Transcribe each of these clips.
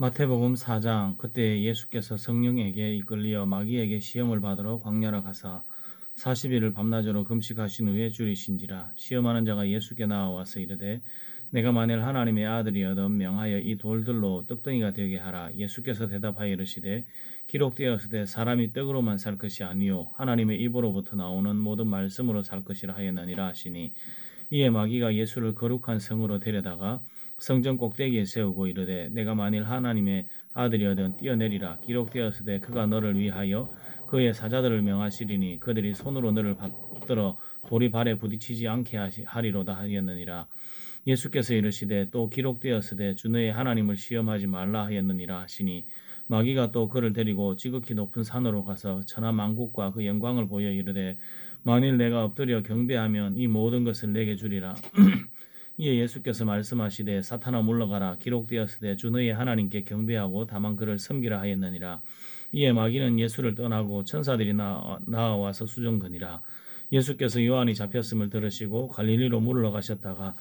마태복음 4장. 그때 예수께서 성령에게 이끌리어 마귀에게 시험을 받으러 광야로 가사 40일을 밤낮으로 금식하신 후에 줄이신지라. 시험하는 자가 예수께 나와서 이르되 내가 만일 하나님의 아들이여든 명하여 이 돌들로 떡덩이가 되게 하라. 예수께서 대답하여 이르시되 기록되었으되 사람이 떡으로만 살 것이 아니요 하나님의 입으로부터 나오는 모든 말씀으로 살 것이라 하였느니라 하시니, 이에 마귀가 예수를 거룩한 성으로 데려다가 성전 꼭대기에 세우고 이르되 내가 만일 하나님의 아들이여든 뛰어내리라. 기록되었으되 그가 너를 위하여 그의 사자들을 명하시리니 그들이 손으로 너를 받들어 돌이 발에 부딪히지 않게 하리로다 하였느니라. 예수께서 이르시되 또 기록되었으되 주 너의 하나님을 시험하지 말라 하였느니라 하시니, 마귀가 또 그를 데리고 지극히 높은 산으로 가서 천하 만국과 그 영광을 보여 이르되 만일 내가 엎드려 경배하면 이 모든 것을 내게 주리라. 이에 예수께서 말씀하시되 사탄아 물러가라. 기록되었으되 주 너의 하나님께 경배하고 다만 그를 섬기라 하였느니라. 이에 마귀는 예수를 떠나고 천사들이 나와서 수종드니라. 예수께서 요한이 잡혔음을 들으시고 갈릴리로 물러가셨다가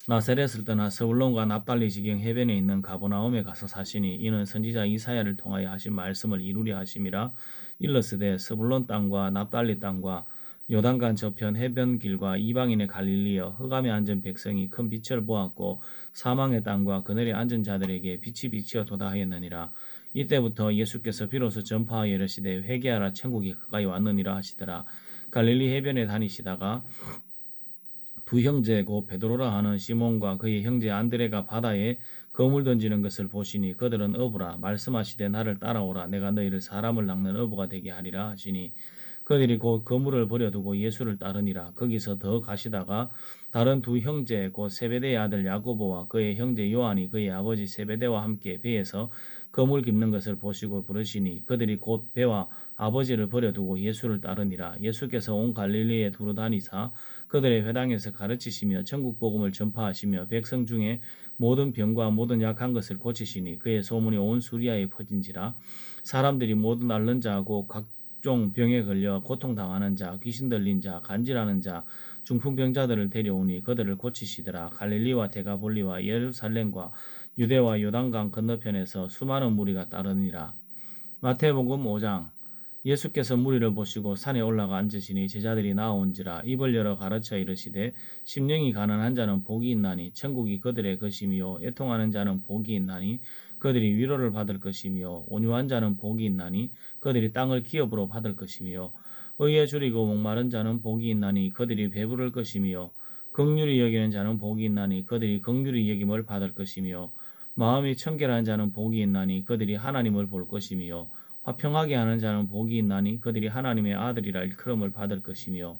나사렛을 떠나 스불론과 납달리 지경 해변에 있는 가버나움에 가서 사시니, 이는 선지자 이사야를 통하여 하신 말씀을 이루려 하심이라. 일러스되 스불론 땅과 납달리 땅과 요단강 저편 해변길과 이방인의 갈릴리여, 흑암에 앉은 백성이 큰 빛을 보았고 사망의 땅과 그늘에 앉은 자들에게 빛이 비치어도다 하였느니라. 이때부터 예수께서 비로소 전파하여 이르시되 회개하라, 천국이 가까이 왔느니라 하시더라. 갈릴리 해변에 다니시다가 두 형제 곧 베드로라 하는 시몬과 그의 형제 안드레가 바다에 거물 던지는 것을 보시니 그들은 어부라. 말씀하시되 나를 따라오라. 내가 너희를 사람을 낚는 어부가 되게 하리라 하시니, 그들이 곧 그물을 버려두고 예수를 따르니라. 거기서 더 가시다가 다른 두 형제 곧 세베대의 아들 야고보와 그의 형제 요한이 그의 아버지 세베대와 함께 배에서 그물 깁는 것을 보시고 부르시니, 그들이 곧 배와 아버지를 버려두고 예수를 따르니라. 예수께서 온 갈릴리에 두루 다니사 그들의 회당에서 가르치시며 천국 복음을 전파하시며 백성 중에 모든 병과 모든 약한 것을 고치시니, 그의 소문이 온 수리아에 퍼진지라. 사람들이 모든 앓는 자하고 각종 병에 걸려 고통당하는 자, 귀신 들린 자, 간질하는 자, 중풍병자들을 데려오니 그들을 고치시더라. 갈릴리와 데가볼리와 예루살렘과 유대와 요단강 건너편에서 수많은 무리가 따르니라. 마태복음 5장. 예수께서 무리를 보시고 산에 올라가 앉으시니 제자들이 나온지라. 입을 열어 가르쳐 이르시되 심령이 가난한 자는 복이 있나니 천국이 그들의 것이며, 애통하는 자는 복이 있나니 그들이 위로를 받을 것이며, 온유한 자는 복이 있나니 그들이 땅을 기업으로 받을 것이며, 의에 줄이고 목마른 자는 복이 있나니 그들이 배부를 것이며, 긍휼히 여기는 자는 복이 있나니 그들이 긍휼히 여김을 받을 것이며, 마음이 청결한 자는 복이 있나니 그들이 하나님을 볼 것이며, 화평하게 하는 자는 복이 있나니 그들이 하나님의 아들이라 일컬음을 받을 것이며,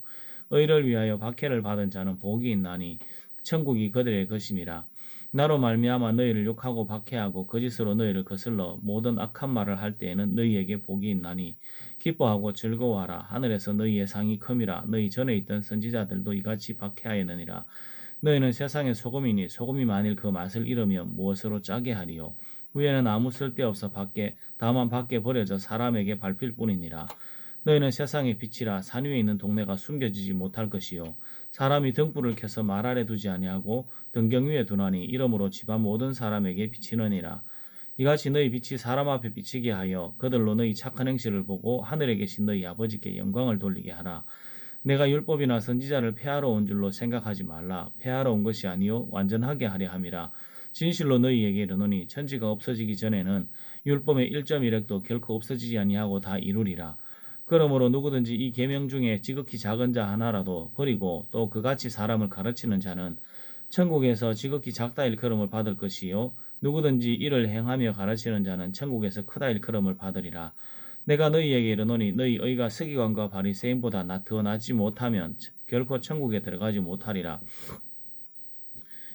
의를 위하여 박해를 받은 자는 복이 있나니 천국이 그들의 것임이라. 나로 말미암아 너희를 욕하고 박해하고 거짓으로 너희를 거슬러 모든 악한 말을 할 때에는 너희에게 복이 있나니 기뻐하고 즐거워하라. 하늘에서 너희의 상이 큼이라. 너희 전에 있던 선지자들도 이같이 박해하였느니라. 너희는 세상의 소금이니 소금이 만일 그 맛을 잃으면 무엇으로 짜게 하리요. 후에는 아무 쓸데없어 다만 밖에 버려져 사람에게 밟힐 뿐이니라. 너희는 세상의 빛이라. 산 위에 있는 동네가 숨겨지지 못할 것이요 사람이 등불을 켜서 말 아래 두지 아니하고 등경 위에 두나니 이러므로 집안 모든 사람에게 비치느니라. 이같이 너희 빛이 사람 앞에 비치게 하여 그들로 너희 착한 행실을 보고 하늘에 계신 너희 아버지께 영광을 돌리게 하라. 내가 율법이나 선지자를 폐하러 온 줄로 생각하지 말라. 폐하러 온 것이 아니요 완전하게 하려 함이라. 진실로 너희에게 이르노니 천지가 없어지기 전에는 율법의 1.1획도 결코 없어지지 아니하고 다 이루리라. 그러므로 누구든지 이 계명 중에 지극히 작은 자 하나라도 버리고 또 그같이 사람을 가르치는 자는 천국에서 지극히 작다 일컬음을 받을 것이요 누구든지 이를 행하며 가르치는 자는 천국에서 크다 일컬음을 받으리라. 내가 너희에게 이르노니 너희 의가 서기관과 바리새인보다 더 낫지 못하면 결코 천국에 들어가지 못하리라.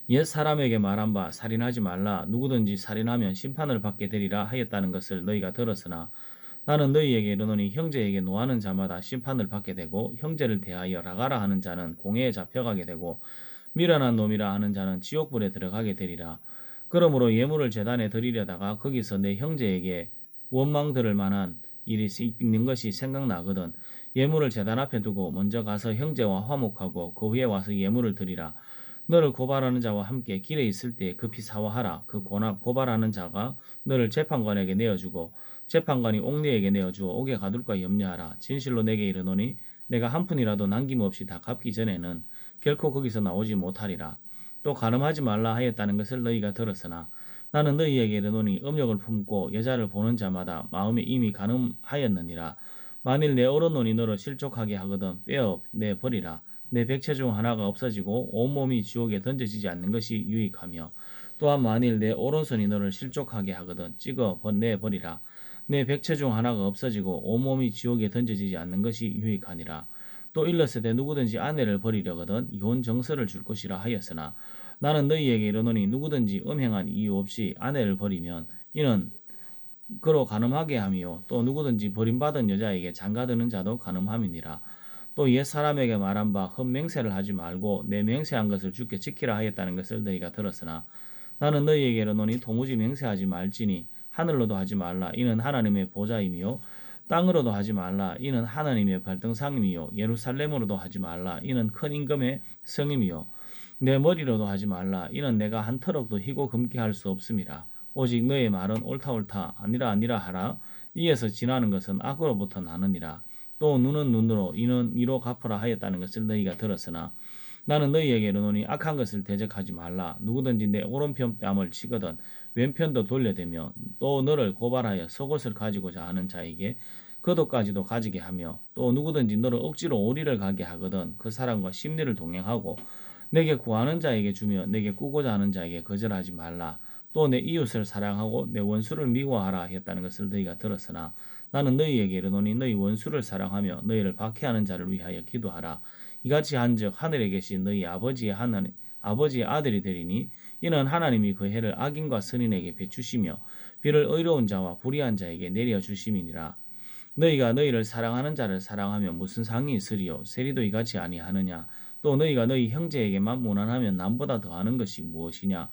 옛 사람에게 말한 바 살인하지 말라. 누구든지 살인하면 심판을 받게 되리라 하였다는 것을 너희가 들었으나 나는 너희에게 이르노니 형제에게 노하는 자마다 심판을 받게 되고, 형제를 대하여 라가라 하는 자는 공회에 잡혀가게 되고, 미련한 놈이라 하는 자는 지옥불에 들어가게 되리라. 그러므로 예물을 제단에 드리려다가 거기서 내 형제에게 원망 들을 만한 일이 있는 것이 생각나거든 예물을 제단 앞에 두고 먼저 가서 형제와 화목하고 그 후에 와서 예물을 드리라. 너를 고발하는 자와 함께 길에 있을 때 급히 사화하라. 그 고발하는 자가 너를 재판관에게 내어주고 재판관이 옥리에게 내어주어 옥에 가둘까 염려하라. 진실로 내게 이르노니 내가 한 푼이라도 남김없이 다 갚기 전에는 결코 거기서 나오지 못하리라. 또 간음하지 말라 하였다는 것을 너희가 들었으나 나는 너희에게 이르노니 음욕을 품고 여자를 보는 자마다 마음에 이미 간음하였느니라. 만일 내 오른손이 너를 실족하게 하거든 빼어 내 버리라. 내 백체 중 하나가 없어지고 온몸이 지옥에 던져지지 않는 것이 유익하며 또한 만일 내 오른손이 너를 실족하게 하거든 찍어 내버리라. 내 백체 중 하나가 없어지고 온몸이 지옥에 던져지지 않는 것이 유익하니라. 또 일렀으되 누구든지 아내를 버리려거든 이혼 정서를 줄 것이라 하였으나 나는 너희에게 이르노니 누구든지 음행한 이유 없이 아내를 버리면 이는 그로 간음하게 함이요 또 누구든지 버림받은 여자에게 장가드는 자도 간음함이니라. 또 옛 사람에게 말한 바 헛맹세를 하지 말고 내 맹세한 것을 주께 지키라 하였다는 것을 너희가 들었으나 나는 너희에게 이르노니 도무지 맹세하지 말지니 하늘로도 하지 말라 이는 하나님의 보좌임이요 땅으로도 하지 말라 이는 하나님의 발등상임이요 예루살렘으로도 하지 말라 이는 큰 임금의 성임이요 내 머리로도 하지 말라 이는 내가 한 터럭도 희고 금게 할 수 없음이라. 오직 너의 말은 옳다 아니라 하라. 이에서 지나는 것은 악으로부터 나느니라. 또 눈은 눈으로 이는 이로 갚으라 하였다는 것을 너희가 들었으나 나는 너희에게 이르노니 악한 것을 대적하지 말라. 누구든지 내 오른편 뺨을 치거든 왼편도 돌려대며 또 너를 고발하여 속옷을 가지고자 하는 자에게 겉옷까지도 가지게 하며 또 누구든지 너를 억지로 오리를 가게 하거든 그 사람과 심리를 동행하고 내게 구하는 자에게 주며 내게 꾸고자 하는 자에게 거절하지 말라. 또 내 이웃을 사랑하고 내 원수를 미워하라 했다는 것을 너희가 들었으나 나는 너희에게 이르노니 너희 원수를 사랑하며 너희를 박해하는 자를 위하여 기도하라. 이같이 한즉 하늘에 계신 너희 아버지의 아들이 되리니 이는 하나님이 그 해를 악인과 선인에게 비추시며 비를 의로운 자와 불의한 자에게 내려 주심이니라. 너희가 너희를 사랑하는 자를 사랑하면 무슨 상이 있으리요? 세리도 이같이 아니하느냐? 또 너희가 너희 형제에게만 무난하면 남보다 더하는 것이 무엇이냐?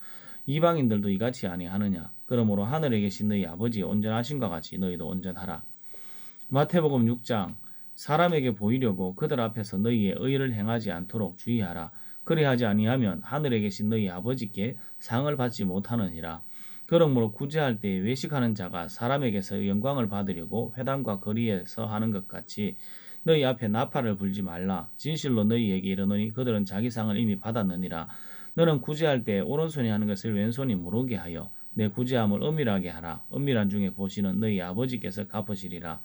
이방인들도 이같이 아니하느냐? 그러므로 하늘에 계신 너희 아버지의 온전하심과 같이 너희도 온전하라. 마태복음 6장 사람에게 보이려고 그들 앞에서 너희의 의를 행하지 않도록 주의하라. 그리하지 아니하면 하늘에 계신 너희 아버지께 상을 받지 못하느니라. 그러므로 구제할 때 외식하는 자가 사람에게서 영광을 받으려고 회당과 거리에서 하는 것 같이 너희 앞에 나팔을 불지 말라. 진실로 너희에게 이르노니 그들은 자기 상을 이미 받았느니라. 너는 구제할 때 오른손이 하는 것을 왼손이 모르게 하여 내 구제함을 은밀하게 하라. 은밀한 중에 보시는 너희 아버지께서 갚으시리라.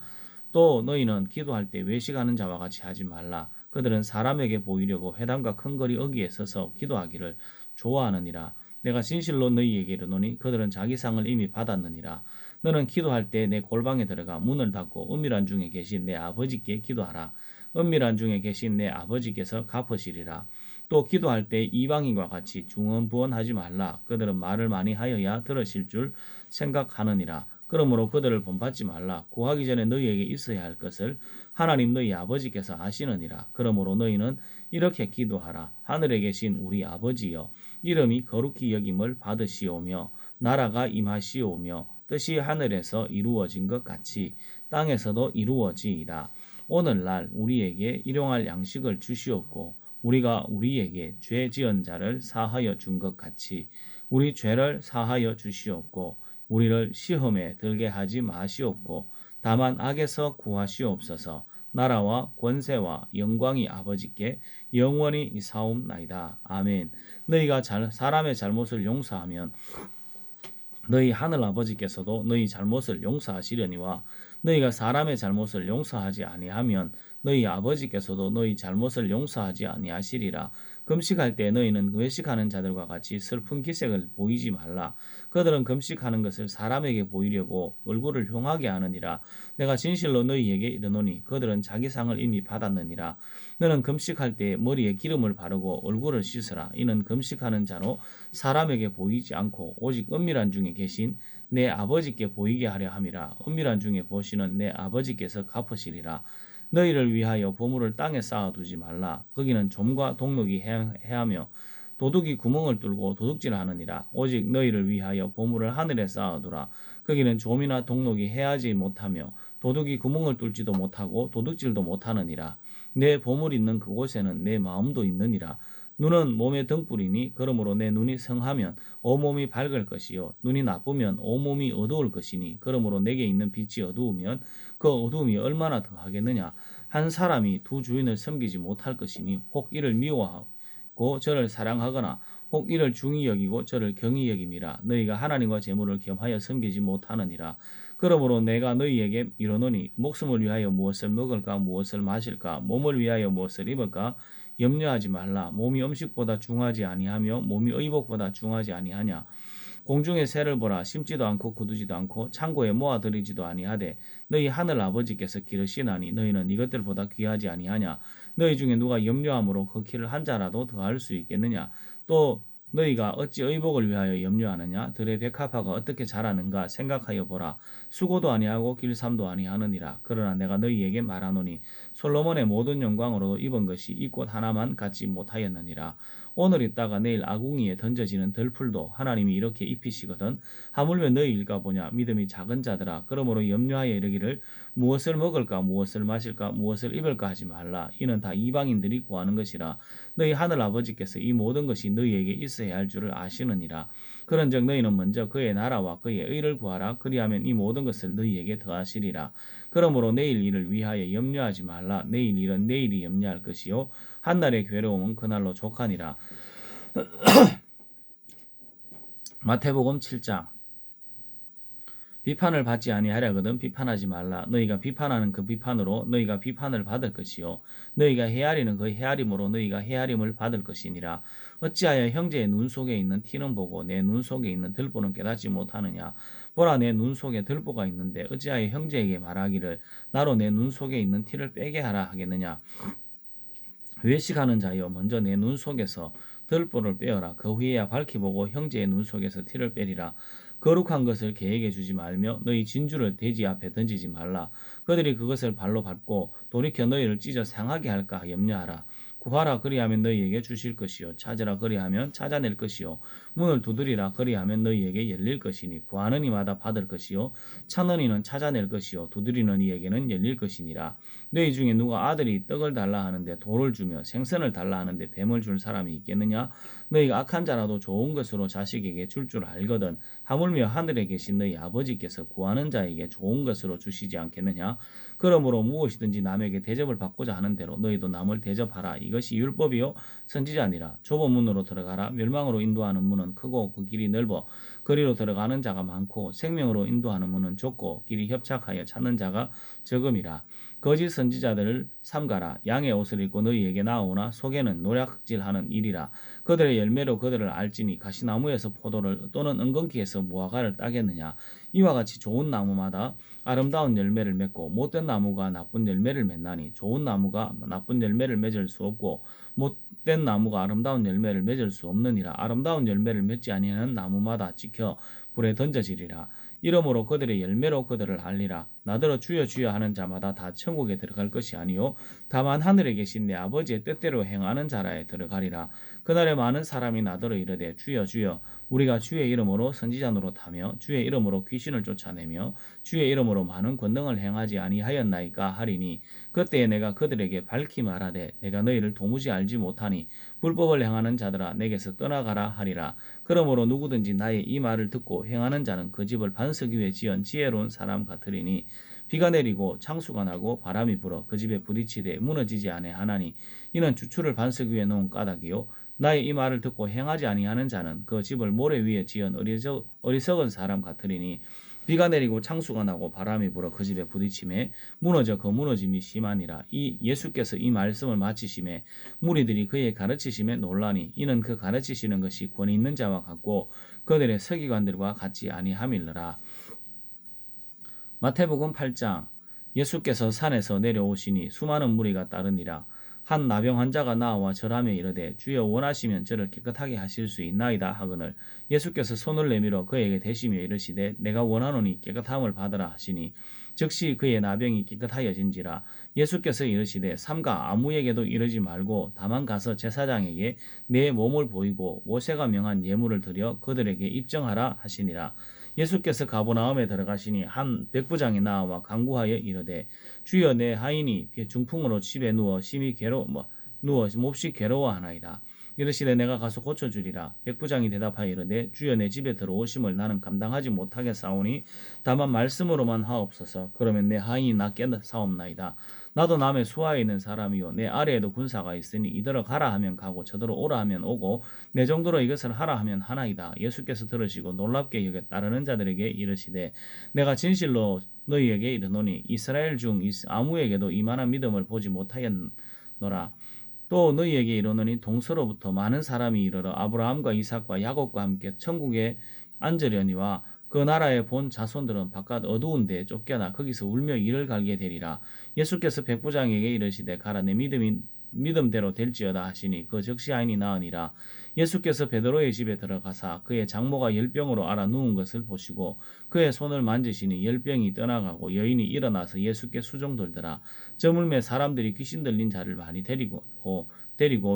또 너희는 기도할 때 외식하는 자와 같이 하지 말라. 그들은 사람에게 보이려고 회당과 큰 거리 어귀에 서서 기도하기를 좋아하느니라. 내가 진실로 너희에게 이르노니 그들은 자기 상을 이미 받았느니라. 너는 기도할 때 내 골방에 들어가 문을 닫고 은밀한 중에 계신 내 아버지께 기도하라. 은밀한 중에 계신 내 아버지께서 갚으시리라. 또 기도할 때 이방인과 같이 중언부언하지 말라. 그들은 말을 많이 하여야 들으실 줄 생각하느니라. 그러므로 그들을 본받지 말라. 구하기 전에 너희에게 있어야 할 것을 하나님 너희 아버지께서 아시느니라. 그러므로 너희는 이렇게 기도하라. 하늘에 계신 우리 아버지여 이름이 거룩히 여김을 받으시오며 나라가 임하시오며 뜻이 하늘에서 이루어진 것 같이 땅에서도 이루어지이다. 오늘날 우리에게 일용할 양식을 주시옵고 우리가 우리에게 죄 지은 자를 사하여 준 것 같이 우리 죄를 사하여 주시옵고 우리를 시험에 들게 하지 마시옵고 다만 악에서 구하시옵소서. 나라와 권세와 영광이 아버지께 영원히 이사옵나이다. 아멘. 너희가 사람의 잘못을 용서하면 너희 하늘 아버지께서도 너희 잘못을 용서하시려니와 너희가 사람의 잘못을 용서하지 아니하면 너희 아버지께서도 너희 잘못을 용서하지 아니하시리라. 금식할 때 너희는 외식하는 자들과 같이 슬픈 기색을 보이지 말라. 그들은 금식하는 것을 사람에게 보이려고 얼굴을 흉하게 하느니라. 내가 진실로 너희에게 이르노니 그들은 자기 상을 이미 받았느니라. 너는 금식할 때 머리에 기름을 바르고 얼굴을 씻으라. 이는 금식하는 자로 사람에게 보이지 않고 오직 은밀한 중에 계신 내 아버지께 보이게 하려 함이라. 은밀한 중에 보시는 내 아버지께서 갚으시리라. 너희를 위하여 보물을 땅에 쌓아두지 말라. 거기는 좀과 동록이 해하며 도둑이 구멍을 뚫고 도둑질하느니라. 오직 너희를 위하여 보물을 하늘에 쌓아두라. 거기는 좀이나 동록이 해하지 못하며 도둑이 구멍을 뚫지도 못하고 도둑질도 못하느니라. 내 보물 있는 그곳에는 내 마음도 있느니라. 눈은 몸의 등불이니 그러므로 내 눈이 성하면 온몸이 밝을 것이요 눈이 나쁘면 온몸이 어두울 것이니 그러므로 내게 있는 빛이 어두우면 그 어두움이 얼마나 더하겠느냐. 한 사람이 두 주인을 섬기지 못할 것이니 혹 이를 미워하고 저를 사랑하거나 혹 이를 중히 여기고 저를 경히 여김이라. 너희가 하나님과 재물을 겸하여 섬기지 못하느니라. 그러므로 내가 너희에게 이르노니 목숨을 위하여 무엇을 먹을까 무엇을 마실까 몸을 위하여 무엇을 입을까 염려하지 말라. 몸이 음식보다 중하지 아니하며 몸이 의복보다 중하지 아니하냐. 공중의 새를 보라. 심지도 않고 거두지도 않고 창고에 모아들이지도 아니하되 너희 하늘 아버지께서 기르시나니 너희는 이것들보다 귀하지 아니하냐. 너희 중에 누가 염려함으로 그 키를 한 자라도 더할 수 있겠느냐. 또 너희가 어찌 의복을 위하여 염려하느냐. 들의 백합화가 어떻게 자라는가 생각하여 보라. 수고도 아니하고 길삼도 아니하느니라. 그러나 내가 너희에게 말하노니 솔로몬의 모든 영광으로도 입은 것이 이 꽃 하나만 갖지 못하였느니라. 오늘 있다가 내일 아궁이에 던져지는 들풀도 하나님이 이렇게 입히시거든. 하물며 너희일까 보냐. 믿음이 작은 자들아. 그러므로 염려하여 이르기를 무엇을 먹을까 무엇을 마실까 무엇을 입을까 하지 말라. 이는 다 이방인들이 구하는 것이라. 너희 하늘 아버지께서 이 모든 것이 너희에게 있어야 할 줄을 아시느니라. 그런즉 너희는 먼저 그의 나라와 그의 의를 구하라. 그리하면 이 모든 것을 너희에게 더하시리라. 그러므로 내일 일을 위하여 염려하지 말라. 내일 일은 내일이 염려할 것이요 한날의 괴로움은 그날로 족하니라. 마태복음 7장. 비판을 받지 아니하려거든 비판하지 말라. 너희가 비판하는 그 비판으로 너희가 비판을 받을 것이요 너희가 헤아리는 그 헤아림으로 너희가 헤아림을 받을 것이니라. 어찌하여 형제의 눈 속에 있는 티는 보고 내 눈 속에 있는 들보는 깨닫지 못하느냐. 보라, 내 눈 속에 들보가 있는데 어찌하여 형제에게 말하기를 나로 내 눈 속에 있는 티를 빼게 하라 하겠느냐. 외식하는 자여, 먼저 내 눈 속에서 들보를 빼어라. 그 후에야 밝히 보고 형제의 눈 속에서 티를 빼리라. 거룩한 것을 개에게 주지 말며 너희 진주를 돼지 앞에 던지지 말라. 그들이 그것을 발로 밟고 돌이켜 너희를 찢어 상하게 할까 염려하라. 구하라, 그리하면 너희에게 주실 것이요 찾으라, 그리하면 찾아낼 것이요 문을 두드리라, 그리하면 너희에게 열릴 것이니 구하는 이마다 받을 것이요 찾는 이는 찾아낼 것이요 두드리는 이에게는 열릴 것이니라. 너희 중에 누가 아들이 떡을 달라 하는데 돌을 주며 생선을 달라 하는데 뱀을 줄 사람이 있겠느냐. 너희가 악한 자라도 좋은 것으로 자식에게 줄 줄 알거든 하물며 하늘에 계신 너희 아버지께서 구하는 자에게 좋은 것으로 주시지 않겠느냐. 그러므로 무엇이든지 남에게 대접을 받고자 하는 대로 너희도 남을 대접하라. 이것이 율법이요 선지자니라. 좁은 문으로 들어가라. 멸망으로 인도하는 문은 크고 그 길이 넓어 그리로 들어가는 자가 많고 생명으로 인도하는 문은 좁고 길이 협착하여 찾는 자가 적음이라. 거짓 선지자들을 삼가라. 양의 옷을 입고 너희에게 나오나 속에는 노략질하는 일이라. 그들의 열매로 그들을 알지니 가시나무에서 포도를 또는 은근키에서 무화과를 따겠느냐. 이와 같이 좋은 나무마다 아름다운 열매를 맺고 못된 나무가 나쁜 열매를 맺나니 좋은 나무가 나쁜 열매를 맺을 수 없고 못된 나무가 아름다운 열매를 맺을 수 없느니라. 아름다운 열매를 맺지 아니하는 나무마다 지켜 불에 던져지리라. 이러므로 그들의 열매로 그들을 알리라. 나더러 주여 주여 하는 자마다 다 천국에 들어갈 것이 아니요 다만 하늘에 계신 내 아버지의 뜻대로 행하는 자라에 들어가리라. 그날에 많은 사람이 나더러 이르되 주여 주여 우리가 주의 이름으로 선지자 노릇하며 주의 이름으로 귀신을 쫓아내며 주의 이름으로 많은 권능을 행하지 아니하였나이까 하리니 그때에 내가 그들에게 밝히 말하되 내가 너희를 도무지 알지 못하니 불법을 행하는 자들아 내게서 떠나가라 하리라. 그러므로 누구든지 나의 이 말을 듣고 행하는 자는 그 집을 반석 위에 지은 지혜로운 사람 같으리니 비가 내리고 창수가 나고 바람이 불어 그 집에 부딪히되 무너지지 아니하나니 이는 주추를 반석 위에 놓은 까닭이요 나의 이 말을 듣고 행하지 아니하는 자는 그 집을 모래 위에 지은 어리석은 사람 같으리니 비가 내리고 창수가 나고 바람이 불어 그 집에 부딪힘에 무너져 그 무너짐이 심하니라. 이 예수께서 이 말씀을 마치심에 무리들이 그의 가르치심에 놀라니 이는 그 가르치시는 것이 권위 있는 자와 같고 그들의 서기관들과 같지 아니함일러라. 마태복음 8장. 예수께서 산에서 내려오시니 수많은 무리가 따르니라. 한 나병 환자가 나와 절하며 이르되 주여 원하시면 저를 깨끗하게 하실 수 있나이다 하거늘 예수께서 손을 내밀어 그에게 대시며 이르시되 내가 원하노니 깨끗함을 받으라 하시니 즉시 그의 나병이 깨끗하여진지라. 예수께서 이르시되 삼가 아무에게도 이르지 말고 다만 가서 제사장에게 내 몸을 보이고 모세가 명한 예물을 드려 그들에게 입증하라 하시니라. 예수께서 가버나움에 들어가시니 한 백부장이 나와 간구하여 이르되 주여 내 하인이 중풍으로 집에 누워 몹시 괴로워하나이다. 이르시되 내가 가서 고쳐주리라. 백부장이 대답하여 이르되 주여 내 집에 들어오심을 나는 감당하지 못하겠사오니 다만 말씀으로만 하옵소서. 그러면 내 하인이 나 깨사옵나이다. 나도 남의 수하에 있는 사람이요 내 아래에도 군사가 있으니 이더러 가라 하면 가고 저더러 오라 하면 오고 내 정도로 이것을 하라 하면 하나이다. 예수께서 들으시고 놀랍게 여겨 따르는 자들에게 이르시되 내가 진실로 너희에게 이르노니 이스라엘 중 아무에게도 이만한 믿음을 보지 못하였노라. 또 너희에게 이르노니 동서로부터 많은 사람이 이르러 아브라함과 이삭과 야곱과 함께 천국에 앉으려니와 그 나라에 본 자손들은 바깥 어두운 데에 쫓겨나 거기서 울며 이를 갈게 되리라. 예수께서 백부장에게 이르시되 가라 내 믿음대로 될지어다 하시니 그 즉시 아인이 나으니라. 예수께서 베드로의 집에 들어가사 그의 장모가 열병으로 앓아 누운 것을 보시고 그의 손을 만지시니 열병이 떠나가고 여인이 일어나서 예수께 수종들더라. 저물매 사람들이 귀신 들린 자를 많이 데리고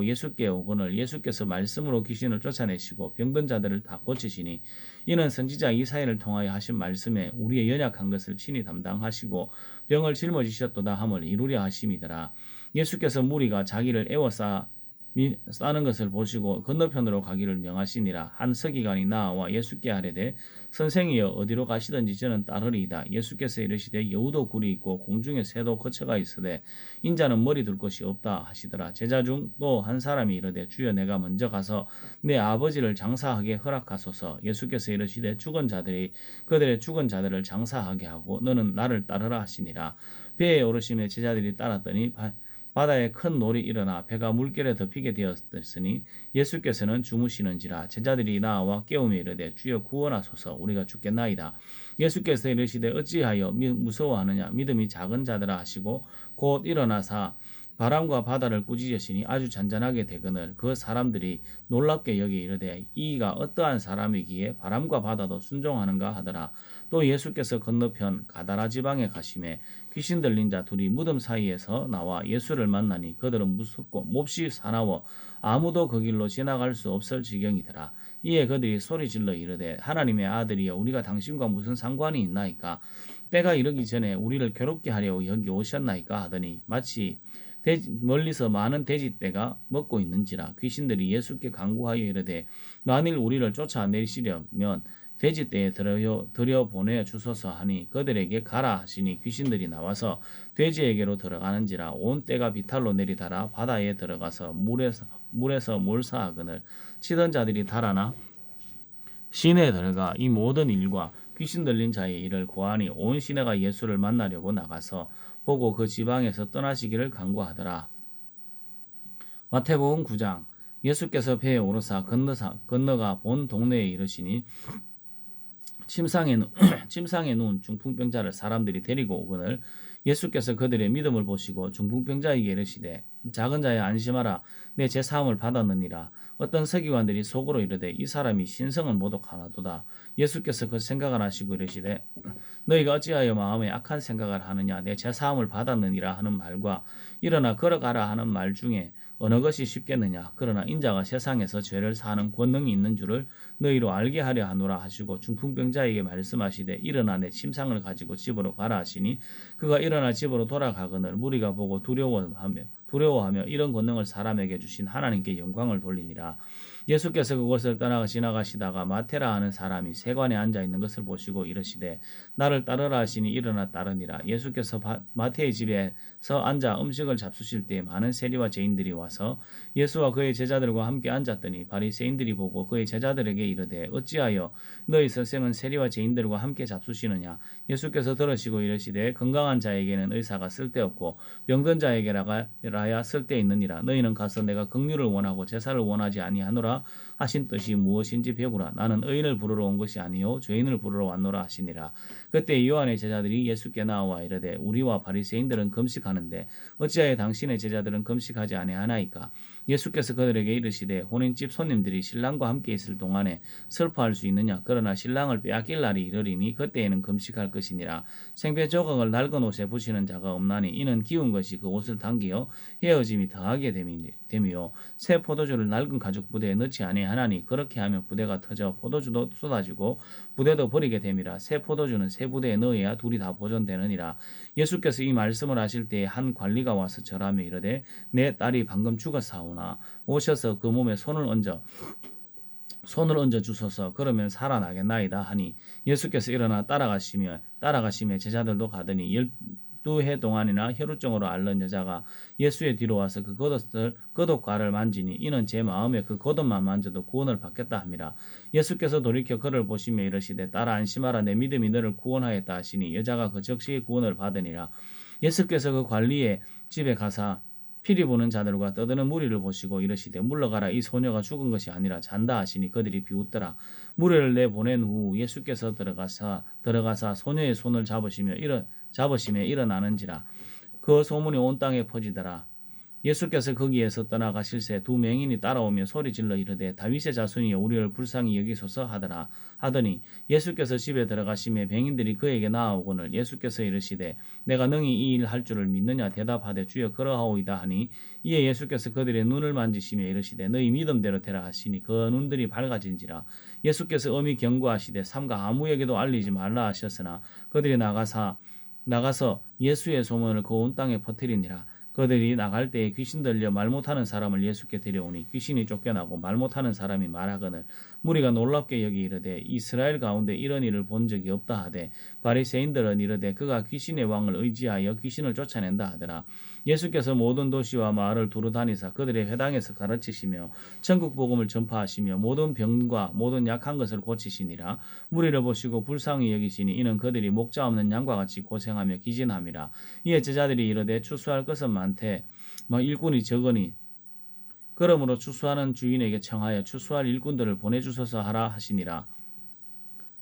예수께 오거늘 예수께서 말씀으로 귀신을 쫓아내시고 병든 자들을 다 고치시니 이는 선지자 이사야를 통하여 하신 말씀에 우리의 연약한 것을 친히 담당하시고 병을 짊어지셨도다 함을 이루려 하심이더라. 예수께서 무리가 자기를 싸는 것을 보시고 건너편으로 가기를 명하시니라. 한 서기관이 나와 예수께 아뢰되 선생이여 어디로 가시든지 저는 따르리이다. 예수께서 이르시되 여우도 굴이 있고 공중에 새도 거처가 있으되 인자는 머리 둘 곳이 없다 하시더라. 제자 중 또 한 사람이 이르되 주여 내가 먼저 가서 내 아버지를 장사하게 허락하소서. 예수께서 이르시되 그들의 죽은 자들을 장사하게 하고 너는 나를 따르라 하시니라. 배에 오르심에 제자들이 따랐더니 바다에 큰 놀이 일어나 배가 물결에 덮이게 되었으니 예수께서는 주무시는지라. 제자들이 나와 깨우며 이르되 주여 구원하소서 우리가 죽겠나이다. 예수께서 이르시되 어찌하여 무서워하느냐 믿음이 작은 자들아 하시고 곧 일어나사 바람과 바다를 꾸짖으시니 아주 잔잔하게 되거늘 그 사람들이 놀랍게 여기 이르되 이가 어떠한 사람이기에 바람과 바다도 순종하는가 하더라. 또 예수께서 건너편 가다라 지방에 가심에 귀신 들린 자 둘이 무덤 사이에서 나와 예수를 만나니 그들은 무섭고 몹시 사나워 아무도 그 길로 지나갈 수 없을 지경이더라. 이에 그들이 소리질러 이르되 하나님의 아들이여 우리가 당신과 무슨 상관이 있나이까? 때가 이르기 전에 우리를 괴롭게 하려고 여기 오셨나이까 하더니 마치 멀리서 많은 돼지떼가 먹고 있는지라. 귀신들이 예수께 간구하여 이르되 만일 우리를 쫓아내시려면 돼지떼에 들여보내 주소서 하니 그들에게 가라 하시니 귀신들이 나와서 돼지에게로 들어가는지라. 온 떼가 비탈로 내리달아 바다에 들어가서 물에서 몰사하거늘 치던 자들이 달아나 시내에 들어가 이 모든 일과 귀신 들린 자의 일을 고하니 온 시내가 예수를 만나려고 나가서 보고 그 지방에서 떠나시기를 간구하더라. 마태복음 9장. 예수께서 배에 오르사 건너가 본 동네에 이르시니 침상에 누운 중풍병자를 사람들이 데리고 오거늘 예수께서 그들의 믿음을 보시고 중풍병자에게 이르시되 작은 자야 안심하라 내 제사함을 받았느니라. 어떤 서기관들이 속으로 이르되 이 사람이 신성은 모독하나도다. 예수께서 그 생각을 하시고 이르시되 너희가 어찌하여 마음에 악한 생각을 하느냐. 내 제사함을 받았느니라 하는 말과 일어나 걸어가라 하는 말 중에 어느 것이 쉽겠느냐. 그러나 인자가 세상에서 죄를 사하는 권능이 있는 줄을 너희로 알게 하려 하노라 하시고 중풍병자에게 말씀하시되 일어나 내 침상을 가지고 집으로 가라 하시니 그가 일어나 집으로 돌아가거늘 무리가 보고 두려워하며 이런 권능을 사람에게 주신 하나님께 영광을 돌리니라. 예수께서 그곳을 떠나가 지나가시다가 마테라 하는 사람이 세관에 앉아 있는 것을 보시고 이르시되 나를 따르라 하시니 일어나 따르니라. 예수께서 마태의 집에서 앉아 음식을 잡수실 때 많은 세리와 죄인들이 와서 예수와 그의 제자들과 함께 앉았더니 바리새인들이 보고 그의 제자들에게 이르되 어찌하여 너희 선생은 세리와 죄인들과 함께 잡수시느냐. 예수께서 들으시고 이르시되 건강한 자에게는 의사가 쓸데없고 병든 자에게라야 쓸데있느니라. 너희는 가서 내가 긍휼을 원하고 제사를 원하지 아니하노라 하신 뜻이 무엇인지 배우라. 나는 의인을 부르러 온 것이 아니요 죄인을 부르러 왔노라 하시니라. 그때 요한의 제자들이 예수께 나와 이르되 우리와 바리새인들은 금식하는데 어찌하여 당신의 제자들은 금식하지 아니하나이까? 예수께서 그들에게 이르시되 혼인집 손님들이 신랑과 함께 있을 동안에 슬퍼할 수 있느냐. 그러나 신랑을 빼앗길 날이 이르리니 그때에는 금식할 것이니라. 생배 조각을 낡은 옷에 붙이는 자가 없나니 이는 기운 것이 그 옷을 당기어 헤어짐이 더하게 됨이요 새 포도주를 낡은 가죽 부대에 넣지 아니하니 아니하나니 그렇게 하면 부대가 터져 포도주도 쏟아지고 부대도 버리게 됨이라. 새 포도주는 새 부대에 넣어야 둘이 다 보존되느니라. 예수께서 이 말씀을 하실 때에 한 관리가 와서 절하며 이르되 내 딸이 방금 죽었사오나 오셔서 그 몸에 손을 얹어 주소서. 그러면 살아나겠나이다 하니 예수께서 일어나 따라가시며 제자들도 가더니 12해 동안이나 혈루증으로 앓는 여자가 예수의 뒤로 와서 그 겉옷과를 만지니 이는 제 마음에 그 겉옷만 만져도 구원을 받겠다 함이라. 예수께서 돌이켜 그를 보시며 이르시되 딸아 안심하라 내 믿음이 너를 구원하였다 하시니 여자가 그 즉시 구원을 받으니라. 예수께서 그 관리의 집에 가사 피리 부는 자들과 떠드는 무리를 보시고 이르시되 물러가라 이 소녀가 죽은 것이 아니라 잔다 하시니 그들이 비웃더라. 무리를 내보낸 후 예수께서 들어가사 소녀의 손을 잡으시며 일어나는지라. 그 소문이 온 땅에 퍼지더라. 예수께서 거기에서 떠나가실새 두 맹인이 따라오며 소리질러 이르되 다윗의 자손이여 우리를 불쌍히 여기소서 하더니 예수께서 집에 들어가시며 맹인들이 그에게 나아오거늘 예수께서 이르시되 내가 능히 이 일 할 줄을 믿느냐 대답하되 주여 그러하오이다 하니 이에 예수께서 그들의 눈을 만지시며 이르시되 너희 믿음대로 되라 하시니 그 눈들이 밝아진지라. 예수께서 엄히 경고하시되 삼가 아무에게도 알리지 말라 하셨으나 그들이 나가서 예수의 소문을 그 온 땅에 퍼뜨리니라. 그들이 나갈 때에 귀신 들려 말 못하는 사람을 예수께 데려오니 귀신이 쫓겨나고 말 못하는 사람이 말하거늘 무리가 놀랍게 여기 이르되 이스라엘 가운데 이런 일을 본 적이 없다 하되 바리새인들은 이르되 그가 귀신의 왕을 의지하여 귀신을 쫓아낸다 하더라. 예수께서 모든 도시와 마을을 두루 다니사 그들의 회당에서 가르치시며 천국 복음을 전파하시며 모든 병과 모든 약한 것을 고치시니라. 무리를 보시고 불쌍히 여기시니 이는 그들이 목자 없는 양과 같이 고생하며 기진함이라. 이에 제자들이 이르되 추수할 것은 많되 일꾼이 적으니 그러므로 추수하는 주인에게 청하여 추수할 일꾼들을 보내주소서 하라 하시니라.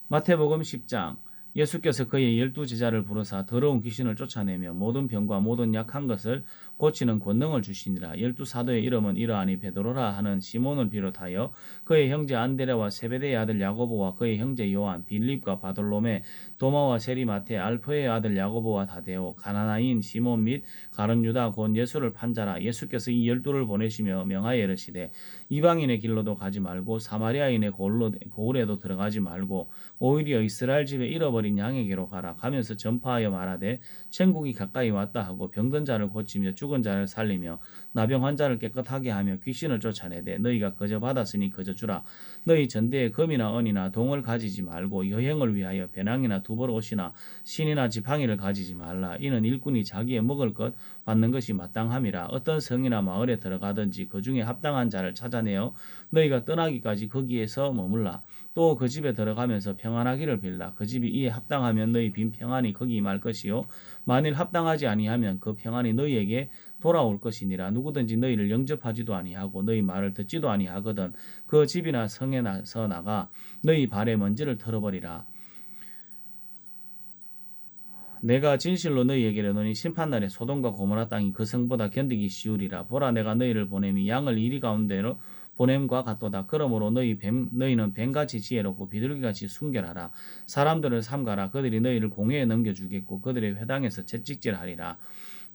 마태복음 10장. 예수께서 그의 12제자를 부르사 더러운 귀신을 쫓아내며 모든 병과 모든 약한 것을 고치는 권능을 주시니라. 12사도의 이름은 이러하니 베드로라 하는 시몬을 비롯하여 그의 형제 안드레와 세베대의 아들 야고보와 그의 형제 요한, 빌립과 바돌로메, 도마와 세리마테, 알프의 아들 야고보와 다데오, 가나나인 시몬 및 가룟 유다 곧 예수를 판자라. 예수께서 이 12를 보내시며 명하여 이르시되 이방인의 길로도 가지 말고 사마리아인의 고을에도 들어가지 말고 오히려 이스라엘 집에 잃어버린 양에게로 가면서 전파하여 말하되 천국이 가까이 왔다 하고 병든 자를 고치며 죽은 자를 살리며 나병 환자를 깨끗하게 하며 귀신을 쫓아내되 너희가 거저 받았으니 거저 주라. 너희 전대에 금이나 은이나 동을 가지지 말고 여행을 위하여 배낭이나 두벌 옷이나 신이나 지팡이를 가지지 말라. 이는 일꾼이 자기의 먹을 것 받는 것이 마땅함이라. 어떤 성이나 마을에 들어가든지 그 중에 합당한 자를 찾아내어 너희가 떠나기까지 거기에서 머물라. 또 그 집에 들어가면서 평안하기를 빌라. 그 집이 이에 합당하면 너희 빈 평안이 거기 임할 것이요 만일 합당하지 아니하면 그 평안이 너희에게 돌아올 것이니라. 누구든지 너희를 영접하지도 아니하고 너희 말을 듣지도 아니하거든 그 집이나 성에 나서 나가 너희 발에 먼지를 털어버리라. 내가 진실로 너희에게 이르노니 심판날에 소돔과 고모라 땅이 그 성보다 견디기 쉬우리라. 보라 내가 너희를 보냄이 양을 이리 가운데로 보냄과 같도다. 그러므로 너희는 뱀같이 지혜롭고 비둘기같이 순결하라. 사람들을 삼가라. 그들이 너희를 공회에 넘겨주겠고 그들의 회당에서 채찍질하리라.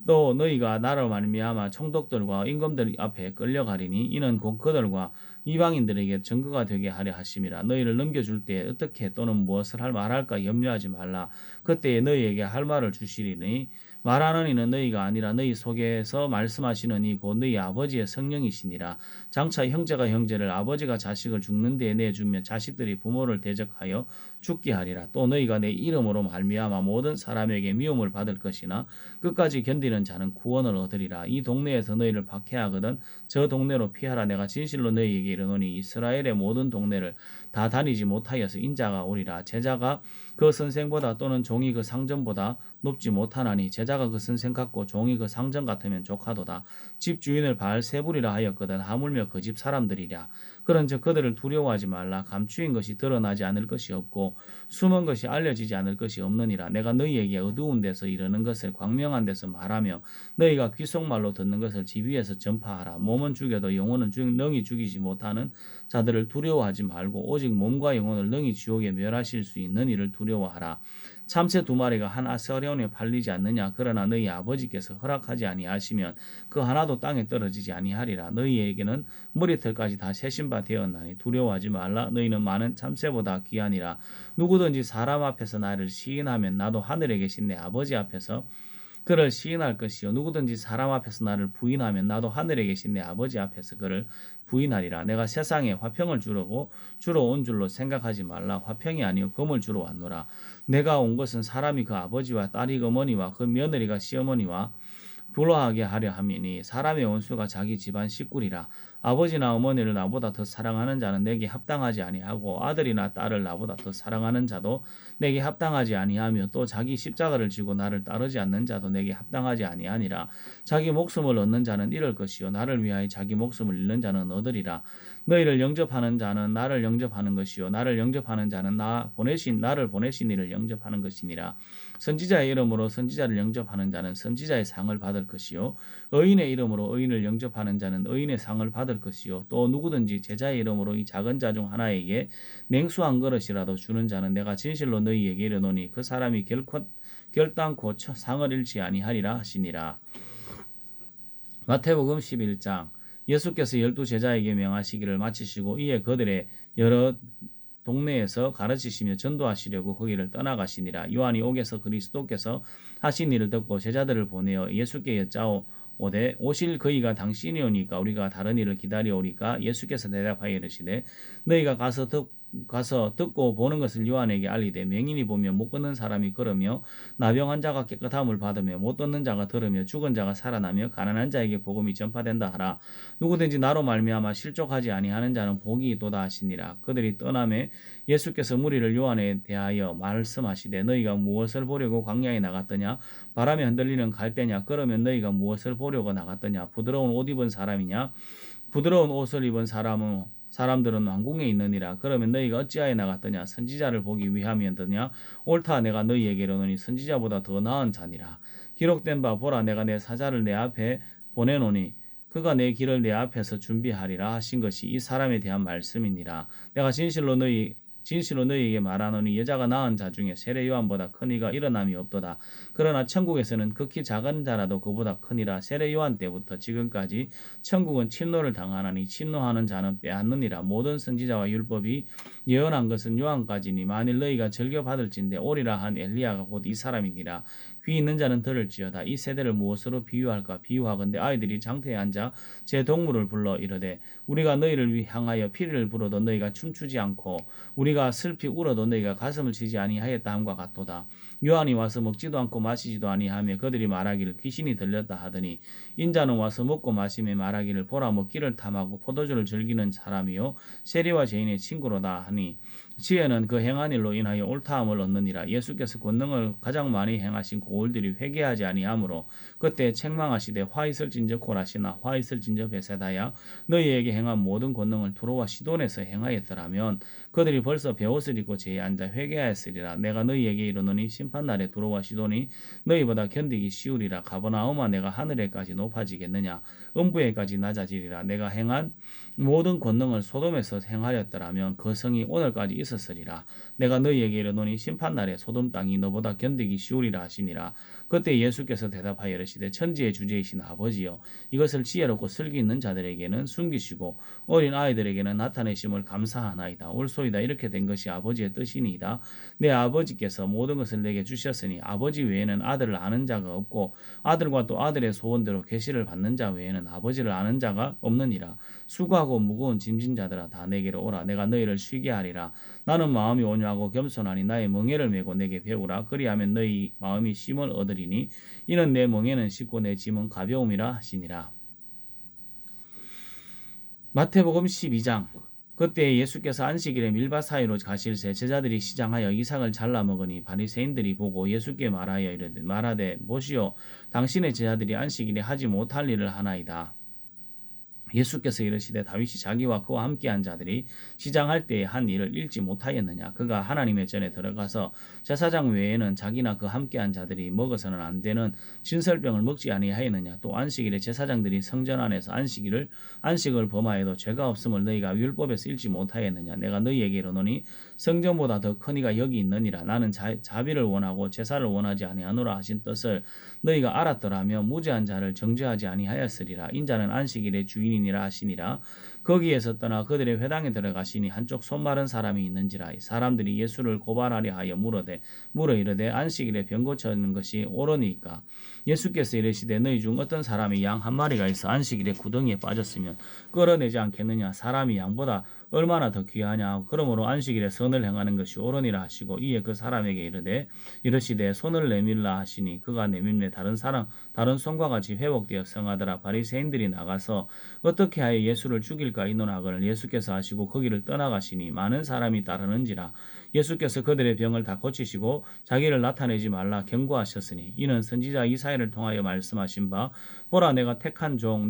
또 너희가 나로 말미암아 총독들과 임금들 앞에 끌려가리니 이는 곧 그들과 이방인들에게 증거가 되게 하려 하심이라. 너희를 넘겨줄 때에 어떻게 또는 무엇을 말할까 염려하지 말라. 그때에 너희에게 할 말을 주시리니 말하는 이는 너희가 아니라 너희 속에서 말씀하시는 이 곧 너희 아버지의 성령이시니라. 장차 형제가 형제를 아버지가 자식을 죽는 데에 내주며 자식들이 부모를 대적하여 죽게 하리라. 또 너희가 내 이름으로 말미암아 모든 사람에게 미움을 받을 것이나 끝까지 견디는 자는 구원을 얻으리라. 이 동네에서 너희를 박해하거든 저 동네로 피하라. 내가 진실로 너희에게 이르노니 이스라엘의 모든 동네를 다 다니지 못하여서 인자가 오리라. 제자가 그 선생보다 또는 종이 그 상전보다 높지 못하나니 제자가 그 선생 같고 종이 그 상전 같으면 족하도다. 집 주인을 바알세불이라 하였거든 하물며 그 집 사람들이랴. 그런즉 그들을 두려워하지 말라. 감추인 것이 드러나지 않을 것이 없고 숨은 것이 알려지지 않을 것이 없느니라. 내가 너희에게 어두운 데서 이르는 것을 광명한 데서 말하며 너희가 귓속말로 듣는 것을 집 위에서 전파하라. 몸은 죽여도 영혼은 능히 죽이지 못하는 자들을 두려워하지 말고 오직 오직 몸과 영혼을 능히 지옥에 멸하실 수 있는 이를 두려워하라. 참새 2마리가 한 아스가랴온에 팔리지 않느냐. 그러나 너희 아버지께서 허락하지 아니하시면 그 하나도 땅에 떨어지지 아니하리라. 너희에게는 머리털까지 다 세신 바 되었나니 두려워하지 말라. 너희는 많은 참새보다 귀하니라. 누구든지 사람 앞에서 나를 시인하면 나도 하늘에 계신 내 아버지 앞에서 그를 시인할 것이요 누구든지 사람 앞에서 나를 부인하면 나도 하늘에 계신 내 아버지 앞에서 그를 부인하리라. 내가 세상에 화평을 주러 온 줄로 생각하지 말라. 화평이 아니요 금을 주러 왔노라. 내가 온 것은 사람이 그 아버지와 딸이 그 어머니와 그 며느리가 시어머니와 불화하게 하려 함이니 사람의 원수가 자기 집안 식구리라. 아버지나 어머니를 나보다 더 사랑하는 자는 내게 합당하지 아니하고 아들이나 딸을 나보다 더 사랑하는 자도 내게 합당하지 아니하며 또 자기 십자가를 지고 나를 따르지 않는 자도 내게 합당하지 아니하니라. 자기 목숨을 얻는 자는 잃을 것이요 나를 위하여 자기 목숨을 잃는 자는 얻으리라. 너희를 영접하는 자는 나를 영접하는 것이요 나를 영접하는 자는 나를 보내신 이를 영접하는 것이니라. 선지자의 이름으로 선지자를 영접하는 자는 선지자의 상을 받을 것이요 의인의 이름으로 의인을 영접하는 자는 의인의 상을 받을 것이요 또 누구든지 제자의 이름으로 이 작은 자 중 하나에게 냉수 한 그릇이라도 주는 자는 내가 진실로 너희에게 이르노니 그 사람이 결단코 상을 잃지 아니하리라 하시니라. 마태복음 11장. 예수께서 12제자에게 명하시기를 마치시고 이에 그들의 여러 동네에서 가르치시며 전도하시려고 거기를 떠나가시니라. 요한이 옥에서 그리스도께서 하신 일을 듣고 제자들을 보내어 예수께 여짜오되 오실 그이가 당신이오니까 우리가 다른 일을 기다려오리까. 예수께서 대답하여 이르시되 너희가 가서 듣고 보는 것을 요한에게 알리되 맹인이 보며 못 걷는 사람이 걸으며 나병한 자가 깨끗함을 받으며 못 듣는 자가 들으며 죽은 자가 살아나며 가난한 자에게 복음이 전파된다 하라. 누구든지 나로 말미암아 실족하지 아니하는 자는 복이 있도다 하시니라. 그들이 떠나매 예수께서 무리를 요한에 대하여 말씀하시되 너희가 무엇을 보려고 광야에 나갔더냐. 바람에 흔들리는 갈대냐. 그러면 너희가 무엇을 보려고 나갔더냐. 부드러운 옷 입은 사람이냐. 부드러운 옷을 입은 사람들은 왕궁에 있느니라. 그러면 너희가 어찌하여 나갔더냐. 선지자를 보기 위함이었더냐. 옳다 내가 너희에게 이르노니 선지자보다 더 나은 자니라. 기록된 바 보라 내가 내 사자를 내 앞에 보내노니 그가 내 길을 내 앞에서 준비하리라 하신 것이 이 사람에 대한 말씀이니라. 내가 진실로 너희에게 말하노니 여자가 낳은 자 중에 세례 요한보다 큰 이가 일어남이 없도다. 그러나 천국에서는 극히 작은 자라도 그보다 크니라. 세례 요한 때부터 지금까지 천국은 침노를 당하나니 침노하는 자는 빼앗느니라. 모든 선지자와 율법이 예언한 것은 요한까지니 만일 너희가 즐겨 받을진대 오리라 한 엘리야가 곧 이 사람이니라. 귀 있는 자는 들을지어다. 이 세대를 무엇으로 비유할까. 비유하건대 아이들이 장터에 앉아 제 동물을 불러 이르되 우리가 너희를 향하여 피리를 불어도 너희가 춤추지 않고 우리가 슬피 울어도 너희가 가슴을 치지 아니하였다 함과 같도다. 요한이 와서 먹지도 않고 마시지도 아니하며 그들이 말하기를 귀신이 들렸다 하더니 인자는 와서 먹고 마시며 말하기를 보라 먹기를 탐하고 포도주를 즐기는 사람이요 세리와 죄인의 친구로다 하니 지혜는 그 행한 일로 인하여 옳다함을 얻느니라. 예수께서 권능을 가장 많이 행하신 고울들이 회개하지 아니하므로 그때 책망하시되 화 있을진저 고라시나 화 있을진저 베세다야 너희에게 행한 모든 권능을 두로와 시돈에서 행하였더라면 그들이 벌써 베옷을 입고 제에 앉아 회개하였으리라. 내가 너희에게 이르노니 심판날에 두로와 시돈이 너희보다 견디기 쉬우리라. 가버나움아 내가 하늘에까지 높아지겠느냐. 음부에까지 낮아지리라. 내가 행한 모든 권능을 소돔에서 행하였더라면 그 성이 오늘까지 있었으리라. 내가 너희에게 이르노니 심판날에 소돔 땅이 너보다 견디기 쉬우리라 하시니라. 그때 예수께서 대답하여 이르시되 천지의 주제이신 아버지여 이것을 지혜롭고 슬기 있는 자들에게는 숨기시고 어린 아이들에게는 나타내심을 감사하나이다. 옳소이다. 이렇게 된 것이 아버지의 뜻이니이다. 내 아버지께서 모든 것을 내게 주셨으니 아버지 외에는 아들을 아는 자가 없고 아들과 또 아들의 소원대로 계시를 받는 자 외에는 아버지를 아는 자가 없느니라. 수고하고 무거운 짐진 자들아 다 내게로 오라. 내가 너희를 쉬게 하리라. 나는 마음이 온유하고 겸손하니 나의 멍에를 메고 내게 배우라. 그리하면 너희 마음이 쉼을 얻으리니 이는 내 멍에는 쉽고 내 짐은 가벼움이라 하시니라. 마태복음 12장. 그때 예수께서 안식일에 밀밭 사이로 가실새 제자들이 시장하여 이삭을 잘라 먹으니 바리새인들이 보고 예수께 말하되 보시오 당신의 제자들이 안식일에 하지 못할 일을 하나이다. 예수께서 이르시되 다윗이 자기와 그와 함께한 자들이 시장할 때에 한 일을 잃지 못하였느냐. 그가 하나님의 전에 들어가서 제사장 외에는 자기나 그 함께한 자들이 먹어서는 안 되는 진설병을 먹지 아니하였느냐. 또 안식일에 제사장들이 성전 안에서 안식을 범하여도 죄가 없음을 너희가 율법에서 읽지 못하였느냐. 내가 너희에게 이르노니 성전보다 더 큰 이가 여기 있느니라. 나는 자비를 원하고 제사를 원하지 아니하노라 하신 뜻을 너희가 알았더라면 무죄한 자를 정죄하지 아니하였으리라. 인자는 안식일의 주인이니라 하시니라. 거기에서 떠나 그들의 회당에 들어가시니 한쪽 손마른 사람이 있는지라. 사람들이 예수를 고발하려 하여 물어 이르되 안식일에 병 고치는 것이 옳으니까. 예수께서 이르시되 너희 중 어떤 사람이 양 한 마리가 있어 안식일에 구덩이에 빠졌으면 끌어내지 않겠느냐. 사람이 양보다 얼마나 더 귀하냐. 그러므로 안식일에 선을 행하는 것이 옳으니라 하시고 이에 그 사람에게 이르시되 손을 내밀라 하시니 그가 내밀매 다른 손과 같이 회복되어 성하더라. 바리새인들이 나가서 어떻게 하여 예수를 죽일까 의논하거늘 예수께서 하시고 거기를 떠나가시니 많은 사람이 따르는지라. 예수께서 그들의 병을 다 고치시고 자기를 나타내지 말라 경고하셨으니 이는 선지자 이사야를 통하여 말씀하신 바 보라 내가 택한 종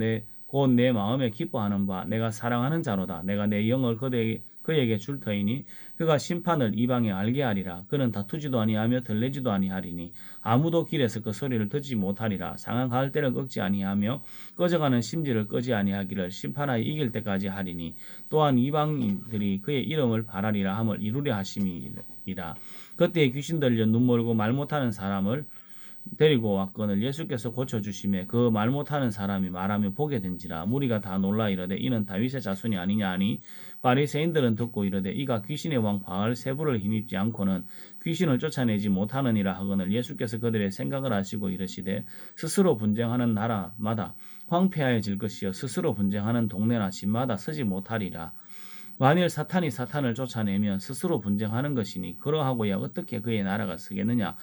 곧 내 마음에 기뻐하는 바 내가 사랑하는 자로다. 내가 내 영을 그에게 줄 터이니 그가 심판을 이방에 알게 하리라. 그는 다투지도 아니하며 들레지도 아니하리니 아무도 길에서 그 소리를 듣지 못하리라. 상한 가을대를 꺾지 아니하며 꺼져가는 심지를 끄지 아니하기를 심판하여 이길 때까지 하리니 또한 이방인들이 그의 이름을 바라리라 함을 이루려 하심이라. 그때에 귀신 들려 눈 멀고 말 못하는 사람을 데리고 왔거늘 예수께서 고쳐주심에 그 말 못하는 사람이 말하며 보게 된지라. 무리가 다 놀라 이르되 이는 다윗의 자손이 아니냐 하니 바리새인들은 듣고 이르되 이가 귀신의 왕 바알세불을 힘입지 않고는 귀신을 쫓아내지 못하느니라 하거늘 예수께서 그들의 생각을 아시고 이르시되 스스로 분쟁하는 나라마다 황폐하여질 것이요 스스로 분쟁하는 동네나 집마다 서지 못하리라. 만일 사탄이 사탄을 쫓아내면 스스로 분쟁하는 것이니 그러하고야 어떻게 그의 나라가 서겠느냐.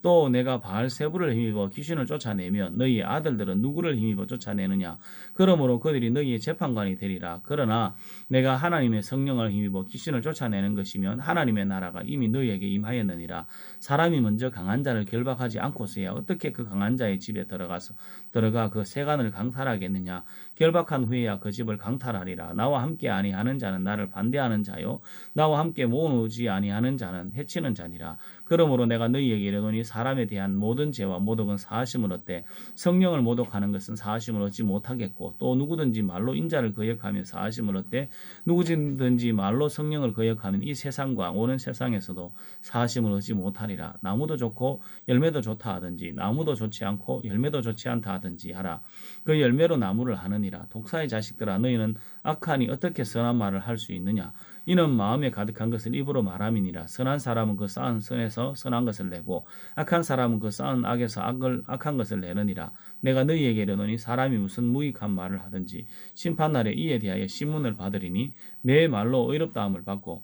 또 내가 바알세불을 힘입어 귀신을 쫓아내면 너희의 아들들은 누구를 힘입어 쫓아내느냐. 그러므로 그들이 너희의 재판관이 되리라. 그러나 내가 하나님의 성령을 힘입어 귀신을 쫓아내는 것이면 하나님의 나라가 이미 너희에게 임하였느니라. 사람이 먼저 강한 자를 결박하지 않고서야 어떻게 그 강한 자의 집에 들어가 그 세간을 강탈하겠느냐. 결박한 후에야 그 집을 강탈하리라. 나와 함께 아니하는 자는 나를 반대하는 자요 나와 함께 모으지 아니하는 자는 해치는 자니라. 그러므로 내가 너희에게 이르노니 사람에 대한 모든 죄와 모독은 사하심을 얻되 성령을 모독하는 것은 사하심을 얻지 못하겠고 또 누구든지 말로 인자를 거역하면 사하심을 얻되 누구든지 말로 성령을 거역하면 이 세상과 오는 세상에서도 사하심을 얻지 못하리라. 나무도 좋고 열매도 좋다 하든지 나무도 좋지 않고 열매도 좋지 않다 하든지 하라. 그 열매로 나무를 하느니라. 독사의 자식들아 너희는 악하니 어떻게 선한 말을 할 수 있느냐. 이는 마음에 가득한 것을 입으로 말함이니라. 선한 사람은 그 쌓은 선에서 선한 것을 내고 악한 사람은 그 쌓은 악에서 악한 것을 내느니라. 내가 너희에게 이르노니 사람이 무슨 무익한 말을 하든지 심판날에 이에 대하여 신문을 받으리니 내 말로 의롭다함을 받고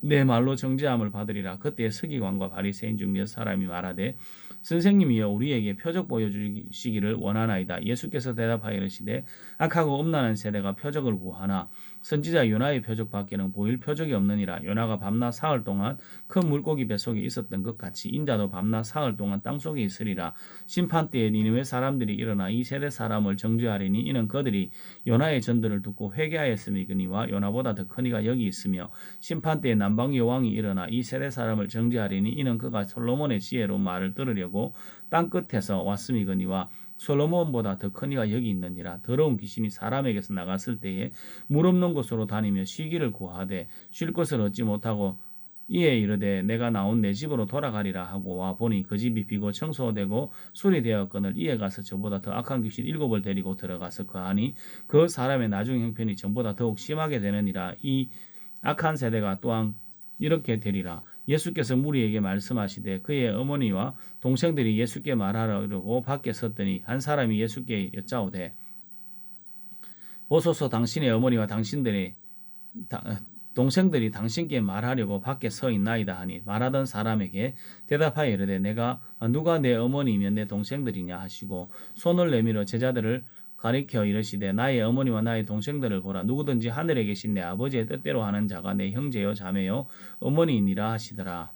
내 말로 정죄함을 받으리라. 그때 서기관과 바리새인 중 몇 사람이 말하되 선생님이여 우리에게 표적 보여주시기를 원하나이다. 예수께서 대답하여 이르시되 악하고 음란한 세대가 표적을 구하나 선지자 요나의 표적밖에는 보일 표적이 없느니라. 요나가 밤낮 사흘 동안 큰 물고기 뱃속에 있었던 것 같이 인자도 밤낮 사흘 동안 땅속에 있으리라. 심판 때에 니느웨 사람들이 일어나 이 세대 사람을 정죄하리니 이는 그들이 요나의 전들을 듣고 회개하였음이거니와 요나보다 더 큰 이가 여기 있으며 심판 때에 남방 여왕이 일어나 이 세대 사람을 정죄하리니 이는 그가 솔로몬의 지혜로 말을 들으려고 땅 끝에서 왔음이거니와 솔로몬보다 더 큰 이가 여기 있느니라. 더러운 귀신이 사람에게서 나갔을 때에 물 없는 곳으로 다니며 쉬기를 구하되 쉴 것을 얻지 못하고 이에 이르되 내가 나온 내 집으로 돌아가리라 하고 와 보니 그 집이 비고 청소되고 수리되었거늘 이에 가서 저보다 더 악한 귀신 7을 데리고 들어가서 거하니 그 사람의 나중 형편이 전보다 더욱 심하게 되느니라. 이 악한 세대가 또한 이렇게 되리라. 예수께서 무리에게 말씀하시되 그의 어머니와 동생들이 예수께 말하려고 밖에 섰더니 한 사람이 예수께 여짜오되 보소서 당신의 어머니와 동생들이 당신께 말하려고 밖에 서 있나이다 하니 말하던 사람에게 대답하여 이르되 내가 누가 내 어머니이며 내 동생들이냐 하시고 손을 내밀어 제자들을 가리켜 이르시되 나의 어머니와 나의 동생들을 보라. 누구든지 하늘에 계신 내 아버지의 뜻대로 하는 자가 내 형제요 자매요 어머니이니라 하시더라.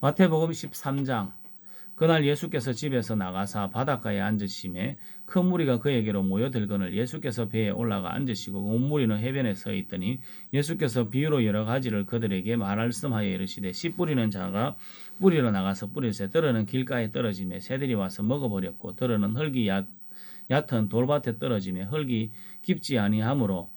마태복음 13장. 그날 예수께서 집에서 나가사 바닷가에 앉으심에 큰 무리가 그에게로 모여들거늘 예수께서 배에 올라가 앉으시고 온 무리는 해변에 서 있더니 예수께서 비유로 여러 가지를 그들에게 말씀하여 이르시되 씨 뿌리는 자가 뿌리러 나가서 뿌릴새 들어는 길가에 떨어지매 새들이 와서 먹어버렸고 들어는 흙이 얕은 돌밭에 떨어지매 흙이 깊지 아니하므로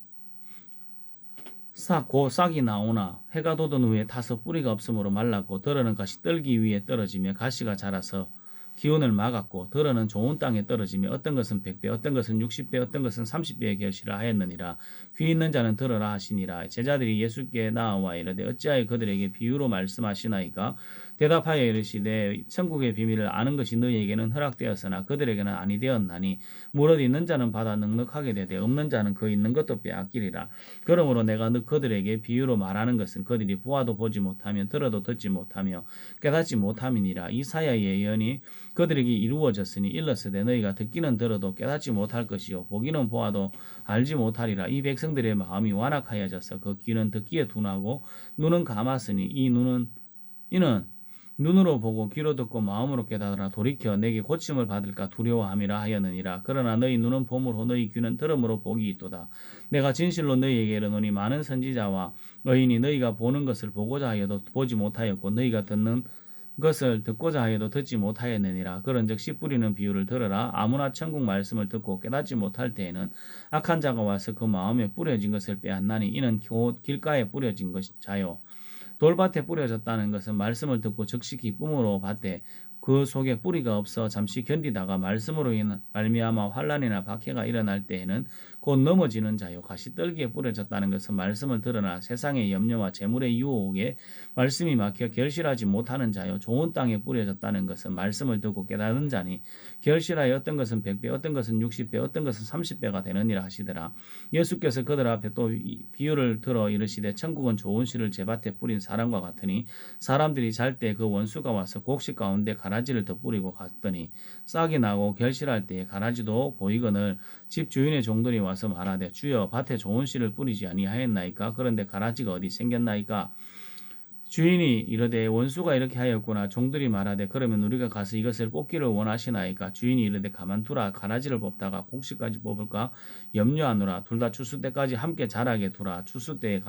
싹이 나오나 해가 돋은 후에 타서 뿌리가 없으므로 말랐고 들어는 가시 떨기 위에 떨어지며 가시가 자라서 기운을 막았고 들어는 좋은 땅에 떨어지며 어떤 것은 100배 어떤 것은 60배 어떤 것은 30배의 결실을 하였느니라. 귀 있는 자는 들으라 하시니라. 제자들이 예수께 나와 이르되 어찌하여 그들에게 비유로 말씀하시나이까. 대답하여 이르시되 천국의 비밀을 아는 것이 너희에게는 허락되었으나 그들에게는 아니 되었나니 무릇 있는 자는 받아 넉넉하게 되되 없는 자는 그 있는 것도 빼앗기리라. 그러므로 내가 그들에게 비유로 말하는 것은 그들이 보아도 보지 못하며 들어도 듣지 못하며 깨닫지 못함이니라. 이사야의 예언이 그들에게 이루어졌으니 일렀으되 너희가 듣기는 들어도 깨닫지 못할 것이요 보기는 보아도 알지 못하리라. 이 백성들의 마음이 완악하여져서 그 귀는 듣기에 둔하고 눈은 감았으니 이는 눈으로 보고 귀로 듣고 마음으로 깨달으라. 돌이켜 내게 고침을 받을까 두려워함이라 하였느니라. 그러나 너희 눈은 봄으로 너희 귀는 들음으로 복이 있도다. 내가 진실로 너희에게 이르노니 많은 선지자와 의인이 너희가 보는 것을 보고자 하여도 보지 못하였고 너희가 듣는 것을 듣고자 하여도 듣지 못하였느니라. 그런즉 씨 뿌리는 비유를 들으라. 아무나 천국 말씀을 듣고 깨닫지 못할 때에는 악한 자가 와서 그 마음에 뿌려진 것을 빼앗나니 이는 곧 길가에 뿌려진 자요. 돌밭에 뿌려졌다는 것은 말씀을 듣고 즉시 기쁨으로 받되 그 속에 뿌리가 없어 잠시 견디다가 말씀으로 말미암아 환난이나 박해가 일어날 때에는 곧 넘어지는 자요. 가시떨기에 뿌려졌다는 것은 말씀을 들으나 세상의 염려와 재물의 유혹에 말씀이 막혀 결실하지 못하는 자요. 좋은 땅에 뿌려졌다는 것은 말씀을 듣고 깨닫는 자니 결실하여 어떤 것은 100배 어떤 것은 60배 어떤 것은 30배가 되느니라 하시더라. 예수께서 그들 앞에 또 비유를 들어 이르시되 천국은 좋은 씨를 제밭에 뿌린 사람과 같으니 사람들이 잘 때 그 원수가 와서 곡식 가운데 가라지를 더 뿌리고 갔더니 싹이 나고 결실할 때에 가라지도 보이거늘 집 주인의 종들이 와서 말하되 주여 밭에 좋은 씨를 뿌리지 아니하였나이까. 그런데 가라지가 어디 생겼나이까. 주인이 이르되 원수가 이렇게 하였구나. 종들이 말하되 그러면 우리가 가서 이것을 뽑기를 원하시나이까. 주인이 이르되 가만두라. 가라지를 뽑다가 곡식까지 뽑을까 염려하노라. 둘 다 추수 때까지 함께 자라게 두라. 추수 때에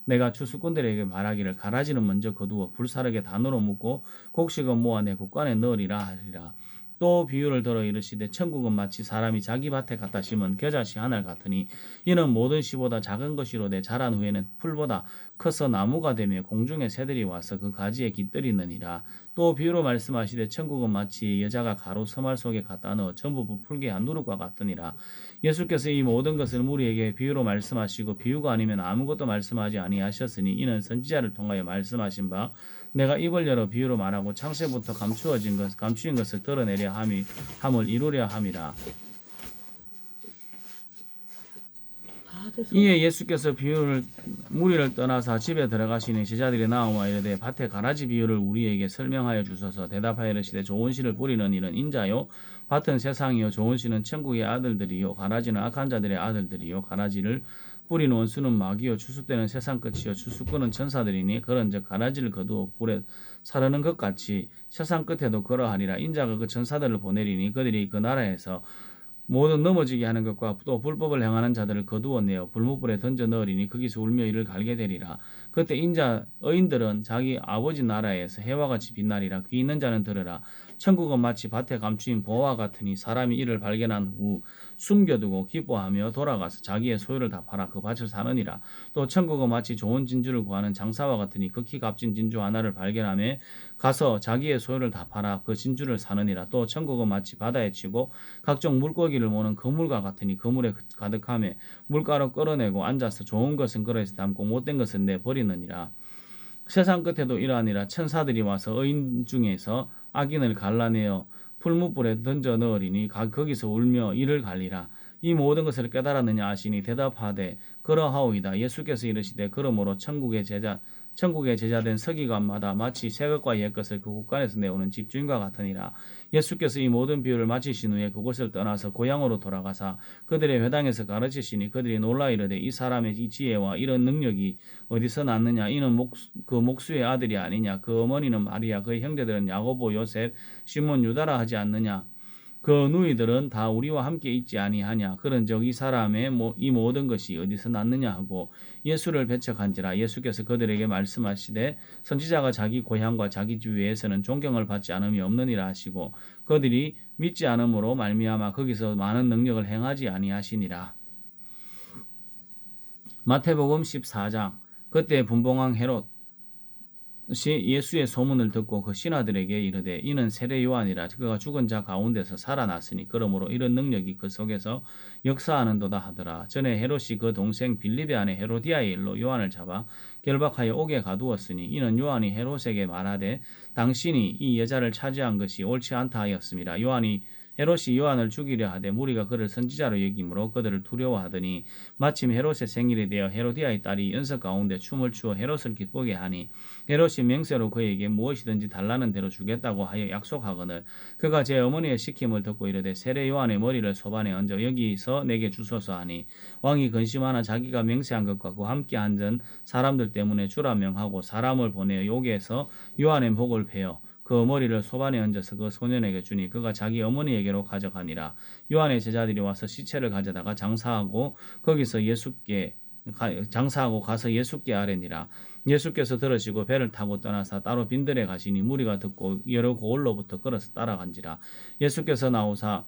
내가 추수꾼들에게 말하기를 가라지는 먼저 거두어 불사르게 단으로 묶고 곡식은 모아내 국간에 넣으리라 하리라. 또 비유를 들어 이르시되 천국은 마치 사람이 자기 밭에 갖다 심은 겨자씨 하나 같으니 이는 모든 씨보다 작은 것이로되 자란 후에는 풀보다 커서 나무가 되며 공중의 새들이 와서 그 가지에 깃들이느니라. 또 비유로 말씀하시되 천국은 마치 여자가 가루 서말 속에 갖다 넣어 전부 부풀게 한 누룩과 같으니라. 예수께서 이 모든 것을 무리에게 비유로 말씀하시고 비유가 아니면 아무것도 말씀하지 아니하셨으니 이는 선지자를 통하여 말씀하신 바 내가 입을 열어 비유로 말하고 창세부터 감추인 것을 드러내려 함을 이루려 함이라. 이에 예수께서 무리를 떠나사 집에 들어가시니 제자들이 나와 이르되 밭에 가라지 비유를 우리에게 설명하여 주소서. 대답하여 이르시되 좋은 씨를 뿌리는 이는 인자요 밭은 세상이요 좋은 씨는 천국의 아들들이요 가라지는 악한 자들의 아들들이요. 가라지를 뿌린 원수는 마귀요 추수 때는 세상 끝이요 추수꾼은 천사들이니 그런즉 가라지를 거두어 불에 사르는 것 같이 세상 끝에도 그러하리라. 인자가 그 천사들을 보내리니 그들이 그 나라에서 모든 넘어지게 하는 것과 또 불법을 행하는 자들을 거두어내어 불못불에 던져 넣으리니 거기서 울며 이를 갈게 되리라. 그때 의인들은 자기 아버지 나라에서 해와 같이 빛나리라. 귀 있는 자는 들으라. 천국은 마치 밭에 감추인 보화 같으니 사람이 이를 발견한 후 숨겨두고 기뻐하며 돌아가서 자기의 소유를 다 팔아 그 밭을 사느니라. 또 천국은 마치 좋은 진주를 구하는 장사와 같으니 극히 값진 진주 하나를 발견하며 가서 자기의 소유를 다 팔아 그 진주를 사느니라. 또 천국은 마치 바다에 치고 각종 물고기를 모는 그물과 같으니 그물에 가득하며 물가로 끌어내고 앉아서 좋은 것은 그릇에 담고 못된 것은 내버리느니라. 세상 끝에도 이러하니라. 천사들이 와서 의인 중에서 악인을 갈라내어 풀무불에 던져 넣으리니 거기서 울며 이를 갈리라. 이 모든 것을 깨달았느냐 하시니 대답하되 그러하오이다. 예수께서 이르시되 그러므로 천국의 제자된 서기관마다 마치 새것과 옛것을 그 국간에서 내오는 집주인과 같으니라. 예수께서 이 모든 비유를 마치신 후에 그곳을 떠나서 고향으로 돌아가사 그들의 회당에서 가르치시니 그들이 놀라 이르되 이 사람의 이 지혜와 이런 능력이 어디서 났느냐. 이는 그 목수의 아들이 아니냐. 그 어머니는 마리아, 그의 형제들은 야고보, 요셉, 시몬, 유다라 하지 않느냐. 그 누이들은 다 우리와 함께 있지 아니하냐. 그런즉 이 사람의 이 모든 것이 어디서 났느냐 하고 예수를 배척한지라. 예수께서 그들에게 말씀하시되 선지자가 자기 고향과 자기 주위에서는 존경을 받지 않음이 없느니라 하시고 그들이 믿지 않음으로 말미암아 거기서 많은 능력을 행하지 아니하시니라. 마태복음 14장. 그때 분봉왕 헤롯 예수의 소문을 듣고 그 신하들에게 이르되 이는 세례 요한이라. 그가 죽은 자 가운데서 살아났으니 그러므로 이런 능력이 그 속에서 역사하는도다 하더라. 전에 헤롯이 그 동생 빌립의 아내 헤로디아의 일로 요한을 잡아 결박하여 옥에 가두었으니 이는 요한이 헤롯에게 말하되 당신이 이 여자를 차지한 것이 옳지 않다 하였습니다. 헤롯이 요한을 죽이려 하되 무리가 그를 선지자로 여김으로 그들을 두려워하더니 마침 헤롯의 생일이 되어 헤로디아의 딸이 연석 가운데 춤을 추어 헤롯을 기쁘게 하니 헤롯이 맹세로 그에게 무엇이든지 달라는 대로 주겠다고 하여 약속하거늘 그가 제 어머니의 시킴을 듣고 이르되 세례 요한의 머리를 소반에 얹어 여기서 내게 주소서 하니 왕이 근심하나 자기가 맹세한 것과 그와 함께 앉은 사람들 때문에 주라 명하고 사람을 보내어 요게에서 요한의 목을 베어 그 머리를 소반에 얹어서 그 소년에게 주니 그가 자기 어머니에게로 가져가니라. 요한의 제자들이 와서 시체를 가져다가 장사하고 가서 예수께 아뢰니라. 예수께서 들으시고 배를 타고 떠나사 따로 빈들에 가시니 무리가 듣고 여러 고을로부터 걸어서 따라간지라. 예수께서 나오사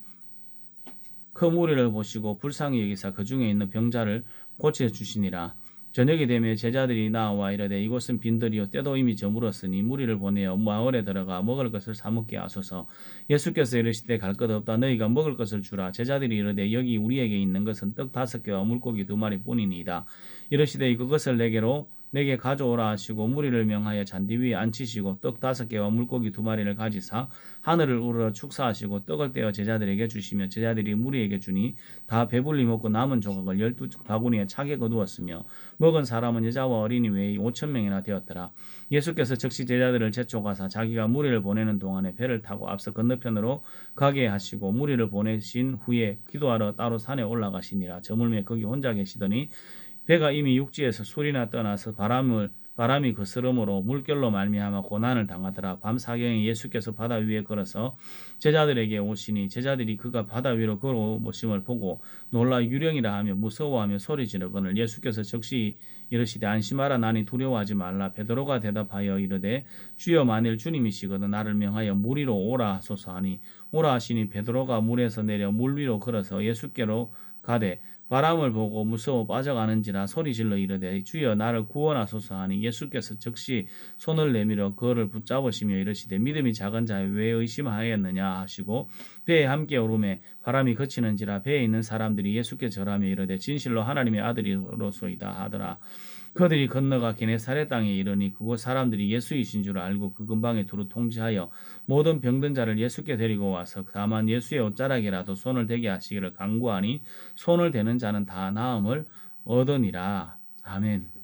그 무리를 보시고 불쌍히 여기사 그 중에 있는 병자를 고쳐주시니라. 저녁이 되면 제자들이 나와 이르되 이곳은 빈들이요 때도 이미 저물었으니 무리를 보내어 마을에 들어가 먹을 것을 사 먹게 하소서. 예수께서 이르시되 갈 것 없다. 너희가 먹을 것을 주라. 제자들이 이르되 여기 우리에게 있는 것은 떡 5개와 물고기 2마리 뿐이니이다. 이르시되 그것을 내게 가져오라 하시고 무리를 명하여 잔디 위에 앉히시고 떡 5개와 물고기 2마리를 가지사 하늘을 우러러 축사하시고 떡을 떼어 제자들에게 주시며 제자들이 무리에게 주니 다 배불리 먹고 남은 조각을 12바구니에 차게 거두었으며 먹은 사람은 여자와 어린이 외에 5,000명이나 되었더라. 예수께서 즉시 제자들을 재촉하사 자기가 무리를 보내는 동안에 배를 타고 앞서 건너편으로 가게 하시고 무리를 보내신 후에 기도하러 따로 산에 올라가시니라. 저물매 거기 혼자 계시더니 배가 이미 육지에서 술이나 떠나서 바람이 거스름으로 물결로 말미암아 고난을 당하더라. 밤 사경에 예수께서 바다 위에 걸어서 제자들에게 오시니 제자들이 그가 바다 위로 걸어오심을 보고 놀라 유령이라 하며 무서워하며 소리 지르거늘 예수께서 즉시 이르시되 안심하라. 나니 두려워하지 말라. 베드로가 대답하여 이르되 주여 만일 주님이시거든 나를 명하여 물 위로 오라 하소서 하니 오라 하시니 베드로가 물에서 내려 물 위로 걸어서 예수께로 가되 바람을 보고 무서워 빠져가는지라 소리질러 이르되 주여 나를 구원하소서 하니 예수께서 즉시 손을 내밀어 그를 붙잡으시며 이르시되 믿음이 작은 자여 왜 의심하였느냐 하시고 배에 함께 오르매 바람이 그치는지라 배에 있는 사람들이 예수께 절하며 이르되 진실로 하나님의 아들이로소이다 하더라. 그들이 건너가 게네사렛 땅에 이르니 그곳 사람들이 예수이신 줄 알고 그 근방에 두루 통지하여 모든 병든 자를 예수께 데리고 와서 다만 예수의 옷자락이라도 손을 대게 하시기를 간구하니 손을 대는 자는 다 나음을 얻으니라. 아멘.